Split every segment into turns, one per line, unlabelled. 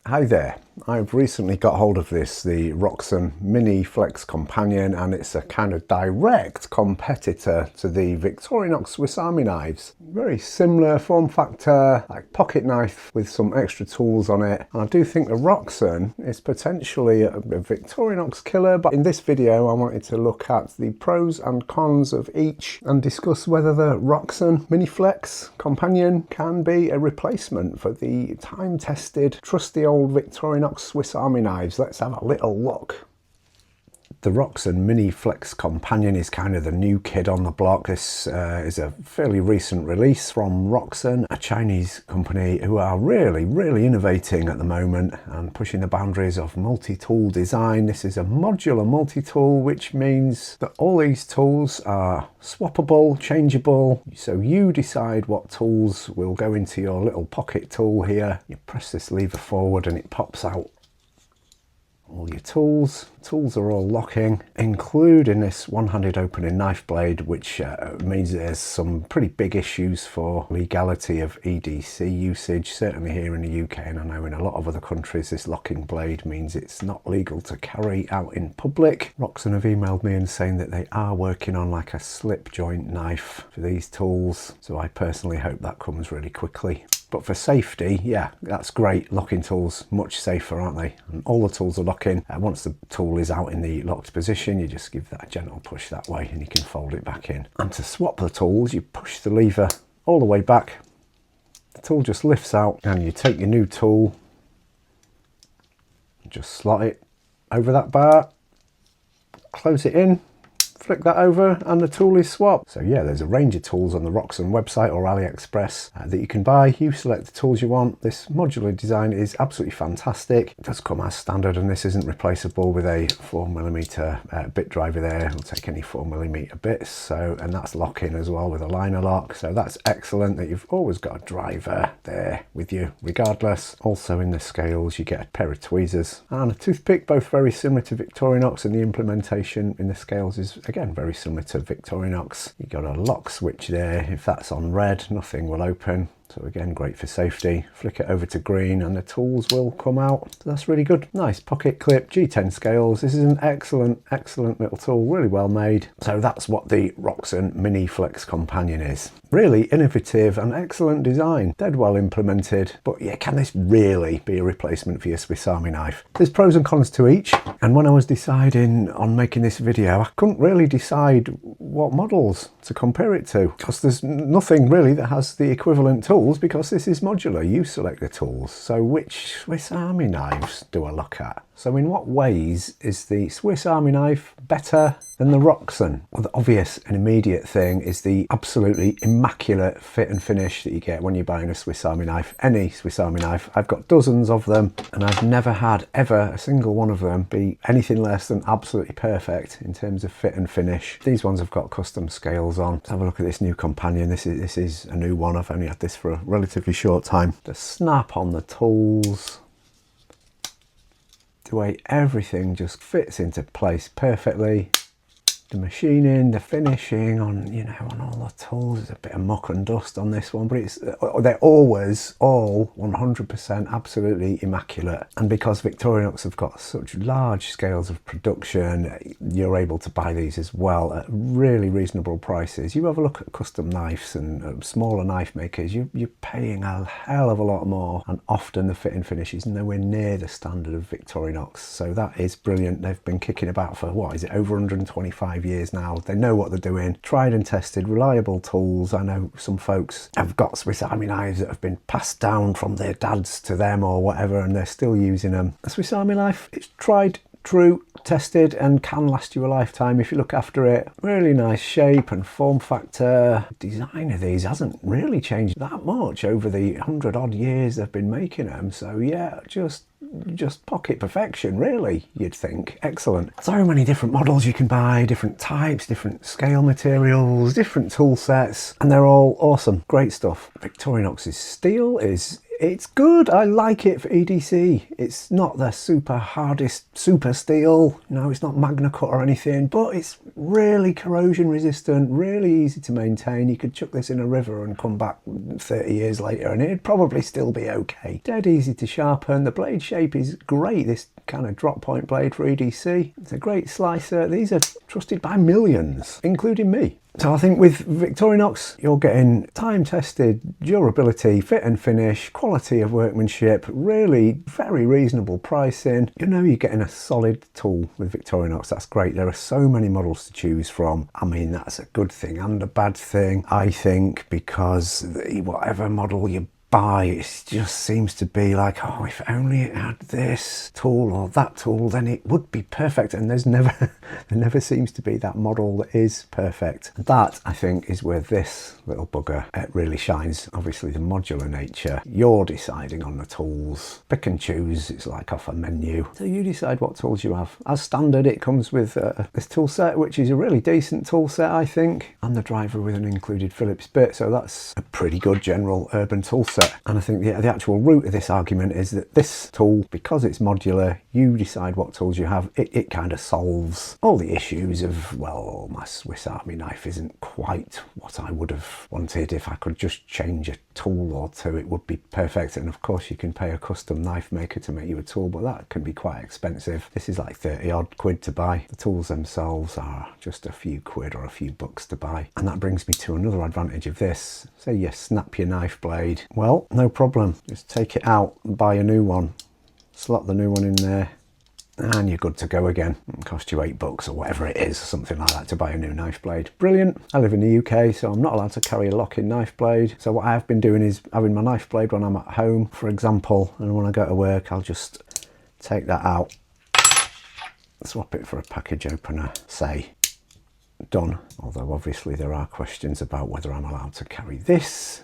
Hi there, I've recently got hold of this, the Roxon Mini Flex Companion, and it's a kind of direct competitor to the Victorinox Swiss Army Knives. Very similar form factor, like pocket knife with some extra tools on it. And I do think the Roxon is potentially a Victorinox killer, but in this video I wanted to look at the pros and cons of each and discuss whether the Roxon Mini Flex Companion can be a replacement for the time-tested, trusty old Victorinox Swiss Army Knives. Let's have a little look. The Roxon Mini Flex Companion is kind of the new kid on the block. This is a fairly recent release from Roxon, a Chinese company who are really innovating at the moment and pushing the boundaries of multi-tool design. This is a modular multi-tool, which means that all these tools are swappable, changeable, so you decide what tools will go into your little pocket tool here. You press this lever forward and it pops out all your tools. Tools are all locking, including this one-handed opening knife blade, which means there's some pretty big issues for legality of EDC usage, certainly here in the UK, and I know in a lot of other countries this locking blade means it's not legal to carry out in public. Roxon have emailed me and saying that they are working on like a slip joint knife for these tools, so I personally hope that comes really quickly. But for safety, yeah, that's great. Locking tools, much safer, aren't they? And all the tools are locking. Once the tool is out in the locked position, you just give that a gentle push that way and you can fold it back in. And to swap the tools, you push the lever all the way back. The tool just lifts out and you take your new tool, just slot it over that bar, close it in, flick that over and the tool is swapped. So yeah, there's a range of tools on the Roxon website or AliExpress that you can buy. You select the tools you want. This modular design is absolutely fantastic. It does come as standard and this isn't replaceable with a 4mm bit driver there. It'll take any 4mm bits, so, and that's lock-in as well with a liner lock. So that's excellent that you've always got a driver there with you regardless. Also in the scales you get a pair of tweezers and a toothpick, both very similar to Victorinox, and the implementation in the scales is again very similar to Victorinox. You got a lock switch there. If that's on red, nothing will open. So again, great for safety. Flick it over to green and the tools will come out. So that's really good. Nice pocket clip, G10 scales. This is an excellent little tool, really well made. So that's what the Roxon Mini Flex Companion is. Really innovative and excellent design. Dead well implemented. But yeah, can this really be a replacement for your Swiss Army knife? There's pros and cons to each. And when I was deciding on making this video, I couldn't really decide what models to compare it to, because there's nothing really that has the equivalent tools, because this is modular. You select the tools. So which Swiss Army knives do I look at? So in what ways is the Swiss Army knife better than the Roxon? Well, the obvious and immediate thing is the absolutely immaculate fit and finish that you get when you're buying a Swiss Army knife, any Swiss Army knife. I've got dozens of them and I've never had ever a single one of them be anything less than absolutely perfect in terms of fit and finish. These ones have got custom scales on. Let's have a look at this new Companion. This is a new one. I've only had this for a relatively short time. The snap on the tools, the way everything just fits into place perfectly. The machining, the finishing on, you know, on all the tools, there's a bit of muck and dust on this one, but they're always all 100% absolutely immaculate. And because Victorinox have got such large scales of production, you're able to buy these as well at really reasonable prices. You have a look at custom knives and smaller knife makers, you're paying a hell of a lot more, and often the fit and finish is nowhere near the standard of Victorinox. So that is brilliant. They've been kicking about for, what is it, over 125 years now. They know what they're doing. Tried and tested, reliable tools. I know some folks have got Swiss Army knives that have been passed down from their dads to them or whatever, and they're still using them. A Swiss Army knife, it's tried, true, tested, and can last you a lifetime if you look after it. Really nice shape and form factor. Design of these hasn't really changed that much over the 100 odd years they've been making them. So yeah, just pocket perfection, really, you'd think. Excellent. So many different models you can buy, different types, different scale materials, different tool sets, and they're all awesome. Great stuff. Victorinox's steel is It's good. I like it for EDC. It's not the super hardest super steel, you know, it's not Magna Cut or anything, but it's really corrosion resistant, really easy to maintain. You could chuck this in a river and come back 30 years later and it'd probably still be okay. Dead easy to sharpen. The blade shape is great. This kind of drop point blade for EDC. It's a great slicer. These are trusted by millions, including me. So I think with Victorinox, you're getting time-tested durability, fit and finish, quality of workmanship, really very reasonable pricing. You know you're getting a solid tool with Victorinox. That's great. There are so many models to choose from. I mean, that's a good thing and a bad thing, I think, because whatever model you buy, it just seems to be like, oh, if only it had this tool or that tool, then it would be perfect. And there's never there never seems to be that model that is perfect. That, I think, is where this little bugger really shines. Obviously the modular nature, you're deciding on the tools, pick and choose. It's like off a menu, so you decide what tools you have. As standard, it comes with this tool set, which is a really decent tool set, I think, and the driver with an included Phillips bit, so that's a pretty good general urban tool set. And I think the actual root of this argument is that this tool, because it's modular, you decide what tools you have. It kind of solves all the issues of, well, my Swiss Army knife isn't quite what I would have wanted. If I could just change a tool or two, it would be perfect. And of course you can pay a custom knife maker to make you a tool, but that can be quite expensive. This is like 30 odd quid to buy. The tools themselves are just a few quid or a few bucks to buy. And that brings me to another advantage of this. Say you snap your knife blade, well, no problem, just take it out and buy a new one, slot the new one in there, and you're good to go again. It'll cost you $8 or whatever it is, something like that, to buy a new knife blade. Brilliant. I live in the UK, so I'm not allowed to carry a lock-in knife blade. So what I have been doing is having my knife blade when I'm at home, for example, and when I go to work, I'll just take that out, swap it for a package opener, say, done. Although obviously there are questions about whether I'm allowed to carry this.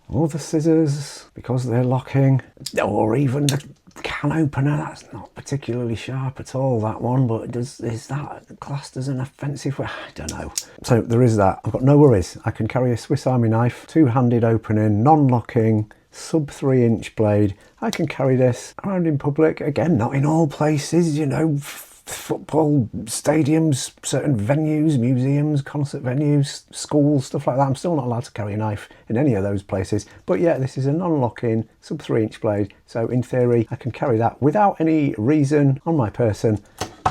Or the scissors, because they're locking, or even the can opener. That's not particularly sharp at all, that one, but is that classed as an offensive way? I don't know. So there is that. I've got no worries. I can carry a Swiss Army knife, two-handed opening, non-locking, sub 3-inch blade. I can carry this around in public. Again, not in all places, you know, football stadiums, certain venues, museums, concert venues, schools, stuff like that. I'm still not allowed to carry a knife in any of those places. But yeah, this is a non-lock-in sub 3-inch blade. So in theory, I can carry that without any reason on my person.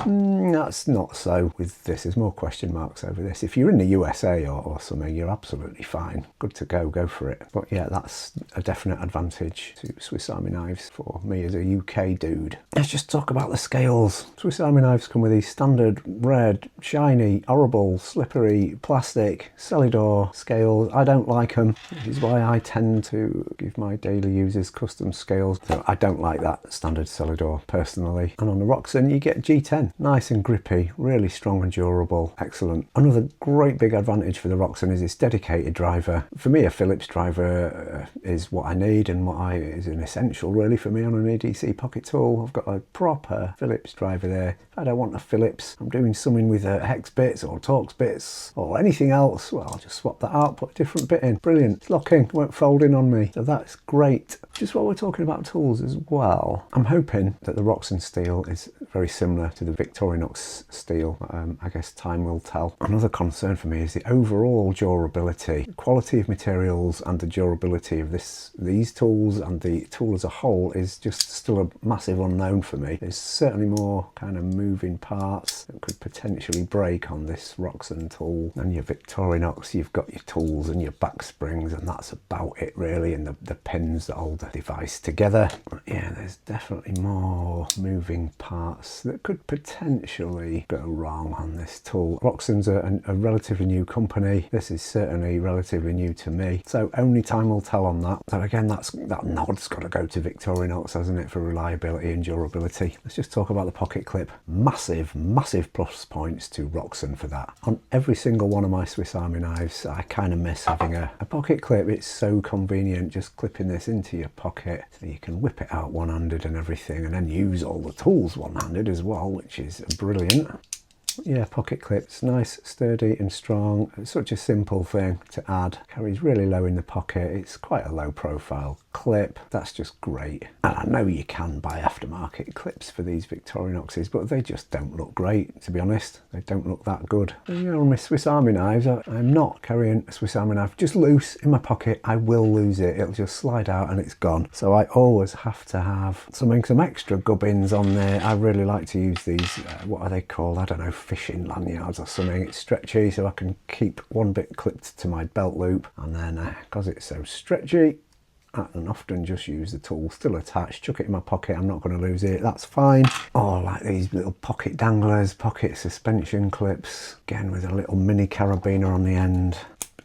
That's not so with this. There's more question marks over this. If you're in the USA or something, you're absolutely fine. Good to go for it. But yeah, that's a definite advantage to Swiss Army knives for me as a UK dude. Let's just talk about the scales. Swiss Army knives come with these standard red, shiny, horrible, slippery, plastic Celidor scales. I don't like them, which is why I tend to give my daily users custom scales. So I don't like that standard Celidor personally. And on the Roxon, you get G10. Nice and grippy, really strong and durable, excellent. Another great big advantage for the Roxon is its dedicated driver. For me, a Phillips driver is what I need and is an essential really for me on an EDC pocket tool. I've got a proper Phillips driver there. If I don't want a Phillips, I'm doing something with hex bits or Torx bits or anything else, well, I'll just swap that out, put a different bit in. Brilliant. It's locking, won't fold in on me. So that's great. Just while we're talking about tools as well, I'm hoping that the Roxon steel is very similar to the Victorinox steel. I guess time will tell. Another concern for me is the overall durability, quality of materials, and the durability of these tools and the tool as a whole is just still a massive unknown for me. There's certainly more kind of moving parts that could potentially break on this Roxon tool. And your Victorinox, you've got your tools and your back springs, and that's about it really, and the pins that hold the device together. But yeah, there's definitely more moving parts that could potentially go wrong on this tool. Roxon's a relatively new company. This is certainly relatively new to me, so only time will tell on that. So again, that nod's got to go to Victorinox, hasn't it, for reliability and durability. Let's just talk about the pocket clip. Massive plus points to Roxon for that. On every single one of my Swiss Army knives, I kind of miss having a pocket clip. It's so convenient just clipping this into your pocket so you can whip it out one-handed and everything, and then use all the tools one-handed as well, which is brilliant. Yeah, pocket clips, nice, sturdy and strong. It's such a simple thing to add. Carries really low in the pocket. It's quite a low profile clip. That's just great. And I know you can buy aftermarket clips for these Victorinoxes, but they just don't look great, to be honest. They don't look that good. And, you know, on my Swiss Army knives, I'm not carrying a Swiss Army knife just loose in my pocket. I will lose it. It'll just slide out and it's gone. So I always have to have some extra gubbins on there. I really like to use these, what are they called? I don't know, fishing lanyards or something. It's stretchy, so I can keep one bit clipped to my belt loop, and then because it's so stretchy, I can often just use the tool still attached, chuck it in my pocket. I'm not going to lose it, that's fine. Or like these little pocket danglers, pocket suspension clips, again with a little mini carabiner on the end.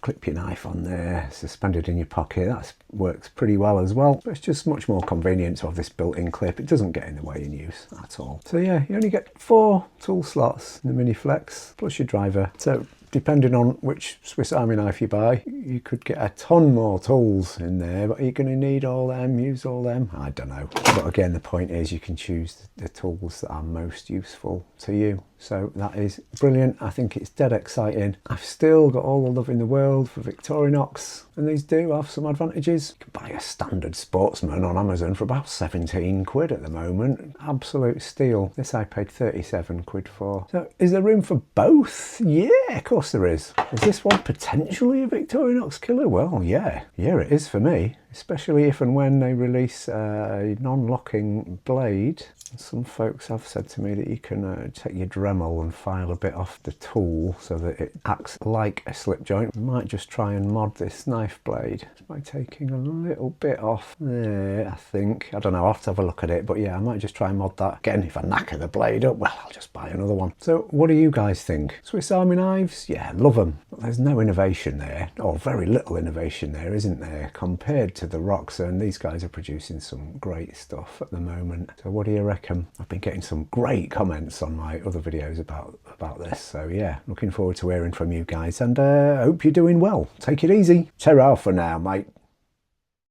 Clip your knife on there, suspended in your pocket. That works pretty well as well, but it's just much more convenient to have this built-in clip. It doesn't get in the way in use at all. So yeah, you only get 4 tool slots in the Mini Flex plus your driver. So depending on which Swiss Army knife you buy, you could get a ton more tools in there, but are you going to need all them, use all them? I don't know. But again, the point is you can choose the tools that are most useful to you. So that is brilliant. I think it's dead exciting. I've still got all the love in the world for Victorinox, and these do have some advantages. You can buy a standard Sportsman on Amazon for about 17 quid at the moment. Absolute steal. This I paid 37 quid for. So is there room for both? Yeah, of course there is. Is this one potentially a Victorinox killer? Well, yeah it is for me, especially if and when they release a non-locking blade. Some folks have said to me that you can take your Dremel and file a bit off the tool so that it acts like a slip joint. I might just try and mod this knife blade by taking a little bit off there, I think. I don't know, I'll have to have a look at it, but yeah, I might just try and mod that. Again, if I knacker the blade up, well, I'll just buy another one. So what do you guys think? Swiss Army knives? Yeah, love them. But there's no innovation there, or very little innovation there, isn't there? Compared to the Roxon, these guys are producing some great stuff at the moment. So what do you reckon? I've been getting some great comments on my other videos about this, so yeah, looking forward to hearing from you guys, and hope you're doing well. Take it easy. Ta-ra for now, mate.